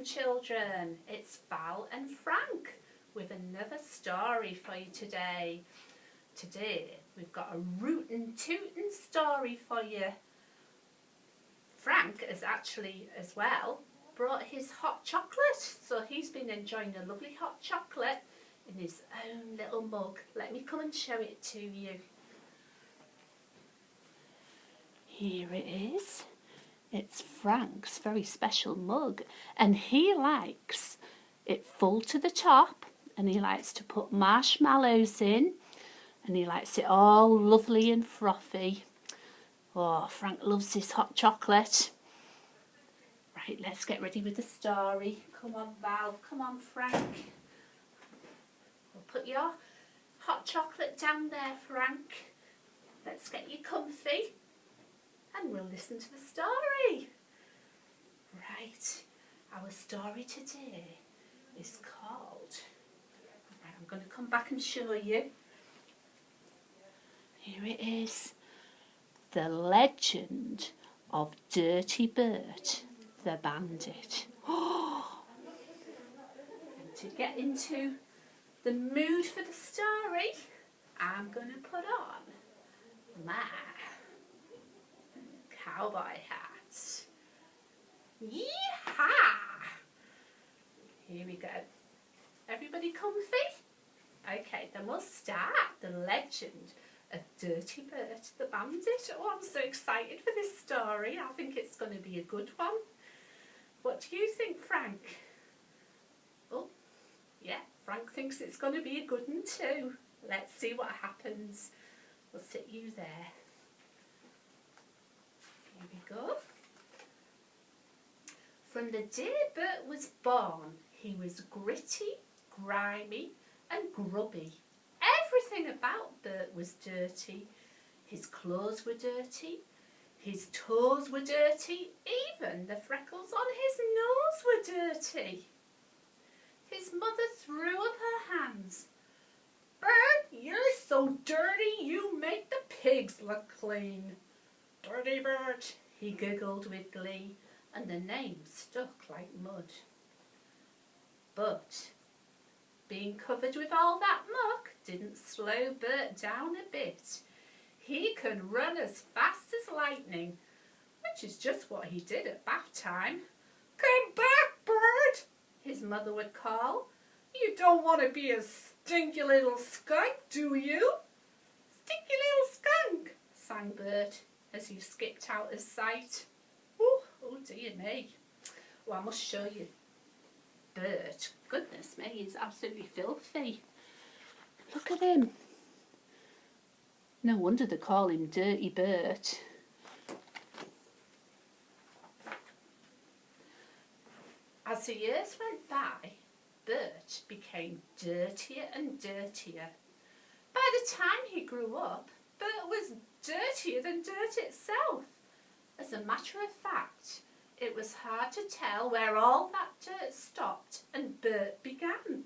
afternoon, children. It's Val and Frank with another story for you today. Today we've got a rootin' tootin' story for you. Frank has actually as well brought his hot chocolate, so he's been enjoying a lovely hot chocolate in his own little mug. Let me come and show it to you. Here it is. It's Frank's very special mug, and he likes it full to the top, and he likes to put marshmallows in, and he likes it all lovely and frothy. Oh, Frank loves his hot chocolate. Right, let's get ready with the story. Come on, Val. Come on, Frank. We'll put your hot chocolate down there, Frank. Let's get you comfy. And we'll listen to the story. Right, our story today is called, right, I'm going to come back and show you. Here it is, The Legend of Dirty Bert the Bandit. Oh! And to get into the mood for the story, I'm going to put on my cowboy hats. Yee-haw! Here we go. Everybody comfy? Okay, then we'll start The Legend of Dirty Bert the Bandit. Oh, I'm so excited for this story. I think it's going to be a good one. What do you think, Frank? Oh, yeah, Frank thinks it's going to be a good one too. Let's see what happens. We'll sit you there. Here we go. From the day Bert was born, he was gritty, grimy and grubby. Everything about Bert was dirty. His clothes were dirty, his toes were dirty, even the freckles on his nose were dirty. His mother threw up her hands. "Bert, you're so dirty you make the pigs look clean." "Dirty Bert," he giggled with glee, and the name stuck like mud. But being covered with all that muck didn't slow Bert down a bit. He could run as fast as lightning, which is just what he did at bath time. "Come back, Bert," his mother would call. "You don't want to be a stinky little skunk, do you?" "Stinky little skunk," sang Bert as he skipped out of sight. Oh dear me. Well, I must show you Bert. Goodness me, he's absolutely filthy. Look at him. No wonder they call him Dirty Bert. As the years went by, Bert became dirtier and dirtier. By the time he grew up, Bert was dirtier than dirt itself. As a matter of fact, it was hard to tell where all that dirt stopped and Bert began.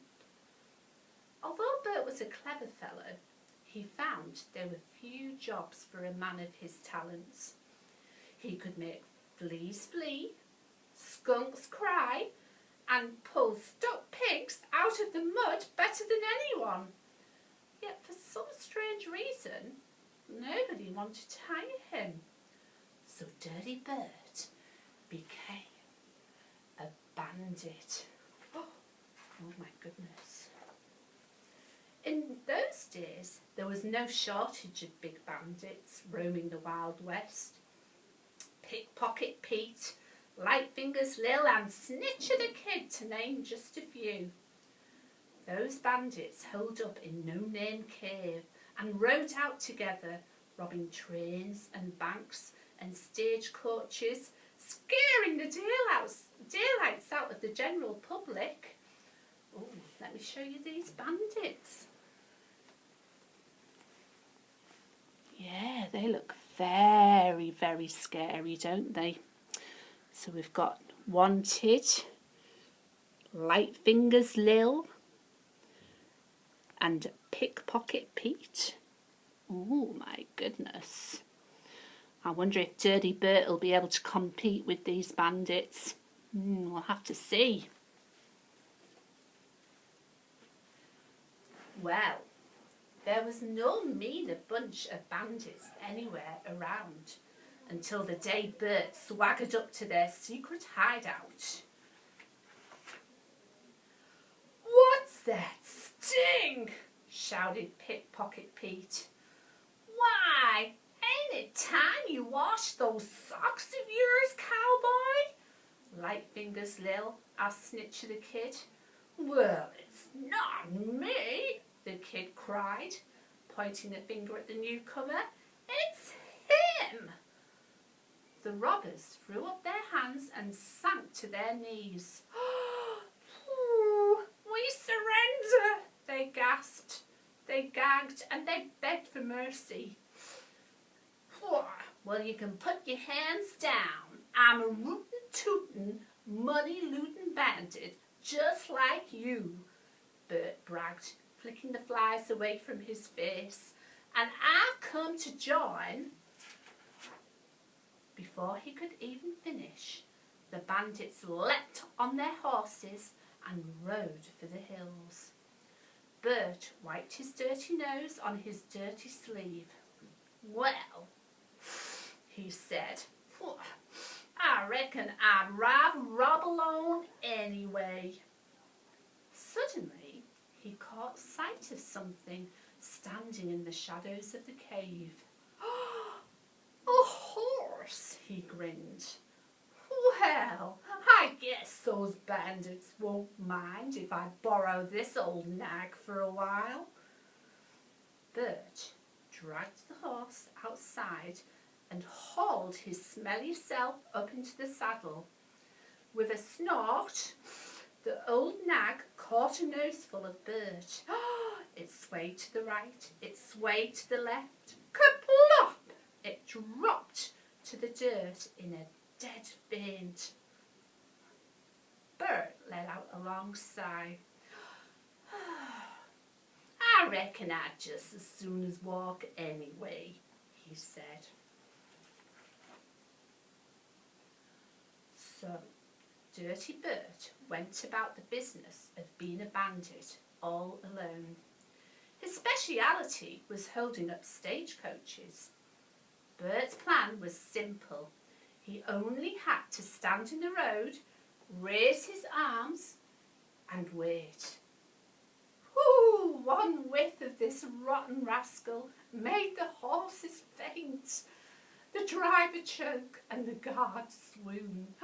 Although Bert was a clever fellow, he found there were few jobs for a man of his talents. He could make fleas flee, skunks cry, and pull stuck pigs out of the mud better than anyone. Yet for some strange reason, nobody wanted to hire him. So Dirty Bert became a bandit. Oh my goodness. In those days, there was no shortage of big bandits roaming the Wild West. Pickpocket Pete, Lightfingers Lil and Snitcher the Kid, to name just a few. Those bandits holed up in No Name Cave and rode out together, robbing trains and banks and stagecoaches, scaring the daylights out of the general public. Oh, let me show you these bandits. Yeah, they look very, very scary, don't they? So we've got Wanted, Lightfingers Lil, and Pickpocket Pete. Oh my goodness. I wonder if Dirty Bert will be able to compete with these bandits. We'll have to see. Well, there was no meaner bunch of bandits anywhere around until the day Bert swaggered up to their secret hideout. "What's that sting?" shouted Pickpocket Pete. "Why, ain't it time you washed those socks of yours, cowboy?" Lightfingers Lil asked Snitcher the Kid. "Well, it's not me," the kid cried, pointing a finger at the newcomer. "It's him." The robbers threw up their hands and sank to their knees. "We surrender," they gasped. They gagged and they begged for mercy. "Well, you can put your hands down. I'm a rootin' tootin', money-lootin' bandit, just like you," Bert bragged, flicking the flies away from his face. "And I've come to join." Before he could even finish, the bandits leapt on their horses and rode for the hills. Bert wiped his dirty nose on his dirty sleeve. "Well," he said, "I reckon I'd rather rob alone anyway." Suddenly, he caught sight of something standing in the shadows of the cave. "A horse," he grinned. "Well, I guess those bandits won't mind if I borrow this old nag for a while." Bert dragged the horse outside and hauled his smelly self up into the saddle. With a snort, the old nag caught a noseful of Bert. It swayed to the right, it swayed to the left. Kerplop! It dropped to the dirt in a dead faint. Bert let out a long sigh. "I reckon I'd just as soon as walk anyway," he said. So, Dirty Bert went about the business of being a bandit all alone. His speciality was holding up stagecoaches. Bert's plan was simple. He only had to stand in the road, raise his arms, and wait. One whiff of this rotten rascal made the horses faint, the driver choke, and the guard swoon.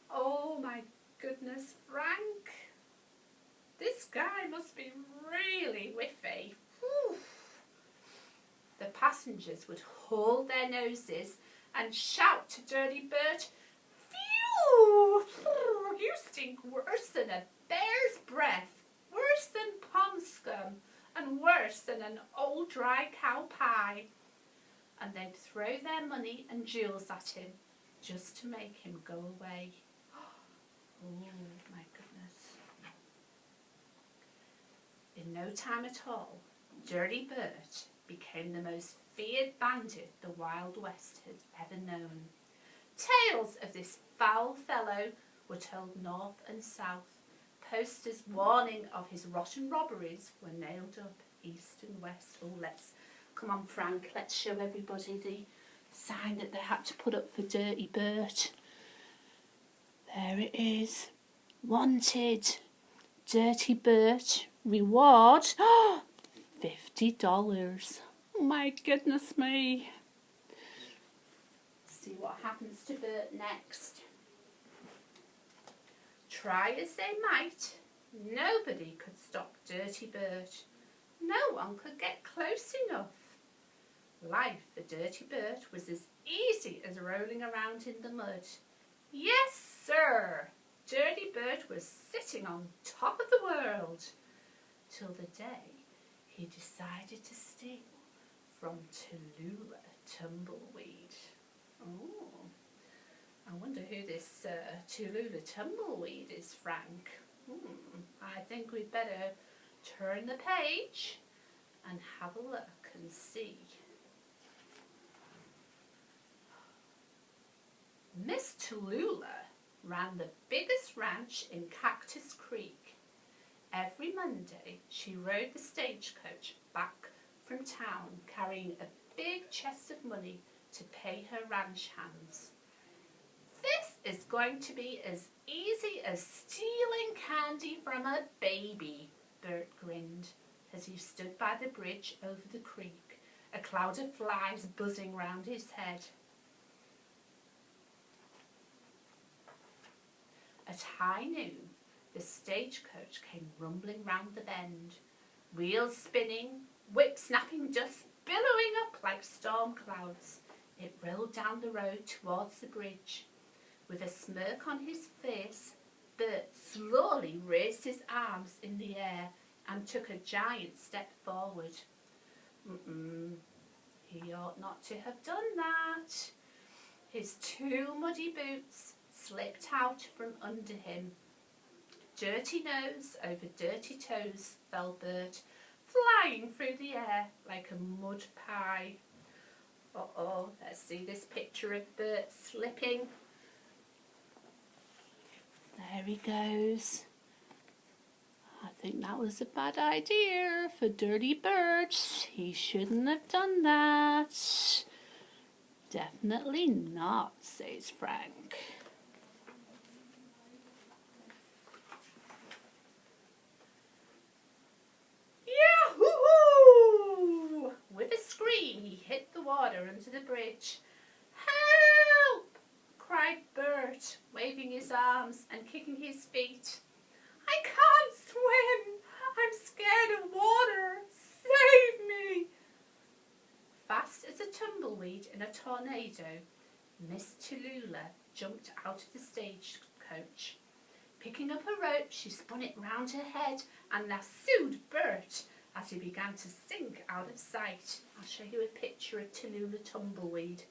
"Oh my goodness, Frank, this guy must be really whiffy." The passengers would hold their noses and shout to Dirty Bert, "Phew! You stink worse than a bear's breath, worse than pond scum, and worse than an old dry cow pie." And they'd throw their money and jewels at him just to make him go away. Oh my goodness. In no time at all, Dirty Bert became the most feared bandit the Wild West had ever known. Tales of this foul fellow were told north and south. Posters warning of his rotten robberies were nailed up east and west. Come on, Frank, let's show everybody the sign that they had to put up for Dirty Bert. There it is. Wanted. Dirty Bert. Reward. $50. My goodness me. See what happens to Bert next. Try as they might, nobody could stop Dirty Bert. No one could get close enough. Life for Dirty Bert was as easy as rolling around in the mud. Yes, sir, Dirty Bert was sitting on top of the world, till the day he decided to steal from Tallulah Tumbleweed. Oh, I wonder who this Tallulah Tumbleweed is, Frank. I think we'd better turn the page and have a look and see. Miss Tallulah ran the biggest ranch in Cactus Creek. Every Monday, she rode the stagecoach back from town, carrying a big chest of money to pay her ranch hands. This is going to be as easy as stealing candy from a baby, Bert grinned as he stood by the bridge over the creek, a cloud of flies buzzing round his head. At high noon, the stagecoach came rumbling round the bend, wheels spinning, whip snapping, dust billowing up like storm clouds. It rolled down the road towards the bridge. With a smirk on his face, Bert slowly raised his arms in the air and took a giant step forward. He ought not to have done that. His two muddy boots slipped out from under him. Dirty nose over dirty toes fell Bert, flying through the air like a mud pie. Uh-oh, let's see this picture of Bert slipping. There he goes. I think that was a bad idea for Dirty Bert. He shouldn't have done that. Definitely not, says Frank. Yahoo! With a scream, he hit the water under the bridge. Help! Cried Bert, waving his arms and kicking his feet. I can't swim! I'm scared of water! Save me! Fast as a tumbleweed in a tornado, Miss Tallulah jumped out of the stagecoach. Picking up a rope, she spun it round her head and lassoed Bert as he began to sink out of sight. I'll show you a picture of Tallulah Tumbleweed.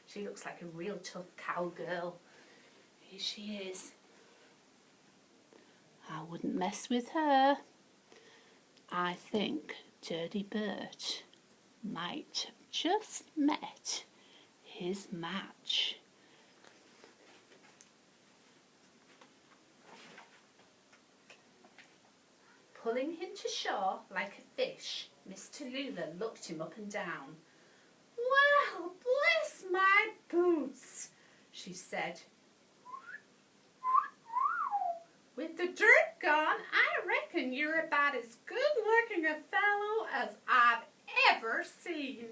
She looks like a real tough cowgirl. Here she is. I wouldn't mess with her. I think Dirty Bert might have just met his match. Pulling him to shore like a fish, Miss Tallulah looked him up and down. Well, bless my boots, she said. With the dirt gone, I reckon you're about as good-looking a fellow as I've ever seen.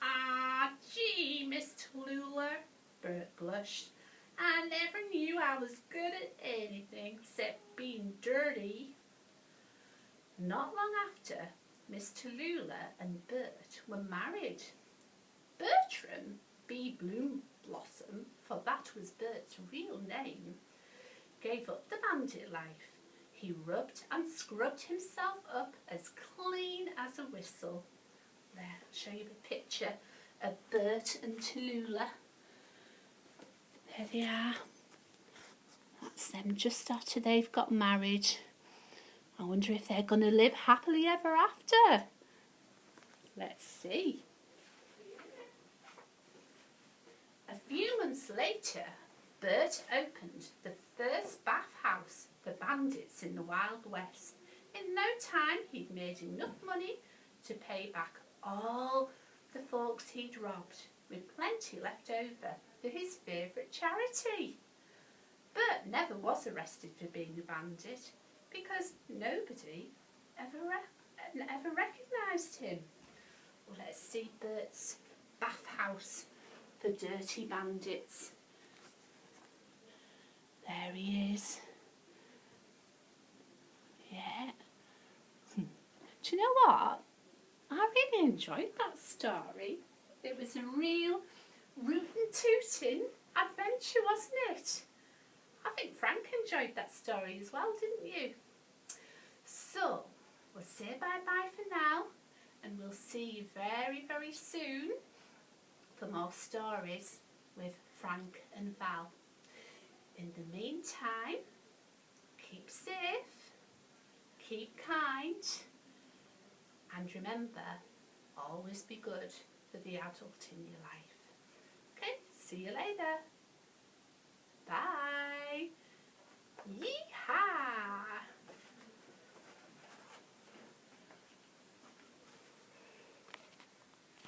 Ah, gee, Miss Tallulah, Bert blushed. I never knew I was good at anything except being dirty. Not long after, Miss Tallulah and Bert were married. Bertram B. Bloomblossom, for that was Bert's real name, gave up the bandit life. He rubbed and scrubbed himself up as clean as a whistle. There, I'll show you a picture of Bert and Tallulah. There they are. That's them just after they've got married. I wonder if they're going to live happily ever after. Let's see. A few months later, Bert opened the first bathhouse for bandits in the Wild West. In no time, he'd made enough money to pay back all the folks he'd robbed, with plenty left over for his favourite charity. Bert never was arrested for being a bandit because nobody ever recognised him. Well, let's see Bert's bathhouse for dirty bandits. There he is. Yeah. Do you know what? I really enjoyed that story. It was a real rootin' tootin' adventure, wasn't it? I think Frank enjoyed that story as well, didn't you? So, we'll say bye-bye for now, and we'll see you very, very soon for more stories with Frank and Val. In the meantime, keep safe, keep kind, and remember, always be good for the adult in your life. Okay, see you later.